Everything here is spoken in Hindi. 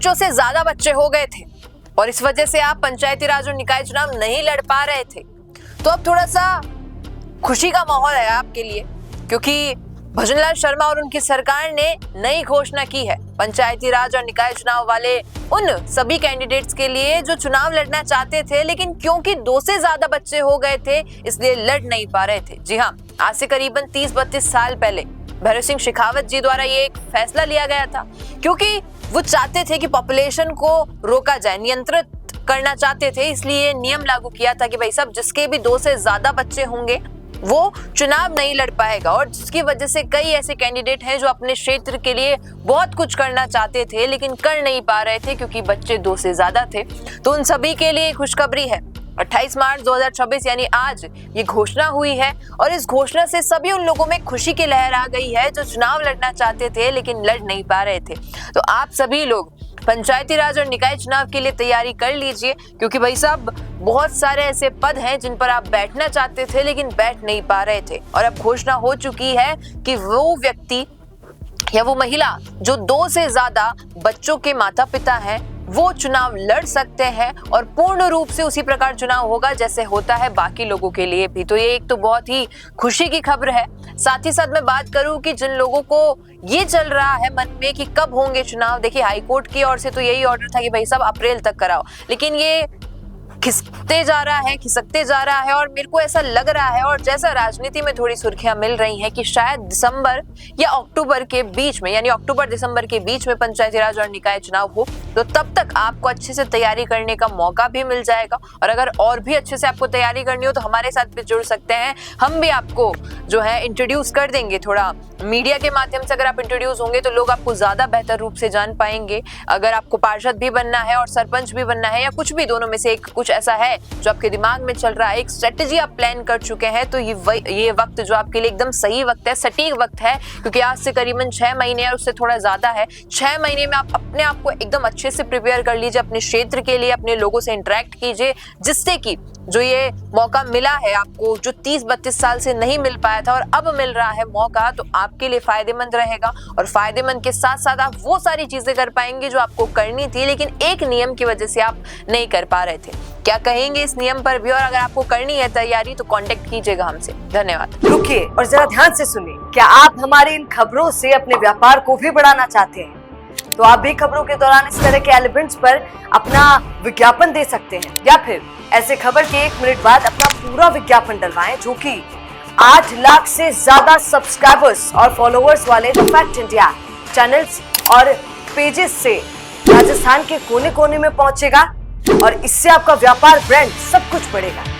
बच्चों से ज्यादा बच्चे हो गए थे और इस वजह से आप पंचायती राज और निकाय चुनाव नहीं लड़ पा रहे थे। तो अब थोड़ा सा खुशी का माहौल है आपके लिए, क्योंकि भजनलाल शर्मा और उनकी सरकार ने नई घोषणा की है पंचायती राज और निकाय चुनाव वाले उन सभी कैंडिडेट्स के लिए जो चुनाव लड़ना चाहते थे, लेकिन क्योंकि 2 से ज्यादा बच्चे हो गए थे इसलिए लड़ नहीं पा रहे थे। जी हाँ, आज से करीबन 30-32 साल पहले भैरव सिंह शेखावत जी द्वारा ये एक फैसला लिया गया था, क्योंकि वो चाहते थे कि पॉपुलेशन को रोका जाए, नियंत्रित करना चाहते थे, इसलिए नियम लागू किया था कि भाई साहब जिसके भी 2 से ज्यादा बच्चे होंगे वो चुनाव नहीं लड़ पाएगा। और जिसकी वजह से कई ऐसे कैंडिडेट हैं जो अपने क्षेत्र के लिए बहुत कुछ करना चाहते थे लेकिन कर नहीं पा रहे थे क्योंकि बच्चे 2 से ज्यादा थे। तो उन सभी के लिए खुशखबरी है, 28 मार्च 2026 यानी आज ये घोषणा हुई है और इस घोषणा से सभी उन लोगों में खुशी की लहर आ गई है जो चुनाव लड़ना चाहते थे लेकिन लड़ नहीं पा रहे थे। तो आप सभी लोग पंचायती राज और निकाय चुनाव के लिए तैयारी कर लीजिए, क्योंकि भाई साहब बहुत सारे ऐसे पद हैं जिन पर आप बैठना चाहते थे लेकिन बैठ नहीं पा रहे थे और अब घोषणा हो चुकी है कि वो व्यक्ति या वो महिला जो 2 से ज्यादा बच्चों के माता पिता हैं वो चुनाव लड़ सकते हैं और पूर्ण रूप से उसी प्रकार चुनाव होगा जैसे होता है बाकी लोगों के लिए भी। तो ये एक तो बहुत ही खुशी की खबर है। साथ ही साथ मैं बात करूं कि जिन लोगों को ये चल रहा है मन में कि कब होंगे चुनाव, देखिए हाईकोर्ट की ओर से तो यही ऑर्डर था कि भाई साहब अप्रैल तक कराओ, लेकिन ये खिसकते जा रहा है और मेरे को ऐसा लग रहा है और जैसा राजनीति में थोड़ी सुर्खियां मिल रही हैं कि शायद दिसंबर या अक्टूबर के बीच में, यानी अक्टूबर दिसंबर के बीच में पंचायती राज और निकाय चुनाव हो, तो तब तक आपको अच्छे से तैयारी करने का मौका भी मिल जाएगा। और अगर और भी अच्छे से आपको तैयारी करनी हो तो हमारे साथ भी जुड़ सकते हैं, हम भी आपको जो है इंट्रोड्यूस कर देंगे। थोड़ा मीडिया के माध्यम से अगर आप इंट्रोड्यूस होंगे तो लोग आपको ज्यादा बेहतर रूप से जान पाएंगे। अगर आपको पार्षद भी बनना है और सरपंच भी बनना है या कुछ भी दोनों में से एक कुछ ऐसा है जो आपके दिमाग में चल रहा है, एक स्ट्रेटेजी आप प्लान कर चुके हैं, तो ये वक्त जो आपके लिए एकदम सही वक्त है, सटीक वक्त है, क्योंकि आज से करीबन 6 महीने और उससे थोड़ा ज्यादा है। 6 महीने में आप अपने आप को एकदम अच्छे से प्रिपेयर कर लीजिए अपने क्षेत्र के लिए, अपने लोगों से इंटरेक्ट कीजिए, जिससे कि जो ये मौका मिला है आपको, जो 30-32 साल से नहीं मिल पाया था और अब मिल रहा है मौका, तो आपके लिए फायदेमंद रहेगा। और फायदेमंद के साथ साथ आप वो सारी चीजें कर पाएंगे जो आपको करनी थी लेकिन एक नियम की वजह से आप नहीं कर पा रहे थे। क्या कहेंगे इस नियम पर भी, और अगर आपको करनी है तैयारी तो कांटेक्ट कीजिएगा हमसे। धन्यवाद। रुकिए और जरा ध्यान से सुनिए, क्या आप हमारी इन खबरों से अपने व्यापार को भी बढ़ाना चाहते हैं? तो आप भी खबरों के दौरान इस तरह के एलिमेंट्स पर अपना विज्ञापन दे सकते हैं, या फिर ऐसे खबर के 1 मिनट बाद अपना पूरा विज्ञापन डलवाएं, जो कि 8 लाख से ज्यादा सब्सक्राइबर्स और फॉलोअर्स वाले द फैक्ट इंडिया चैनल्स और पेजेस से राजस्थान के कोने कोने में पहुंचेगा और इससे आपका व्यापार, ब्रांड सब कुछ बढ़ेगा।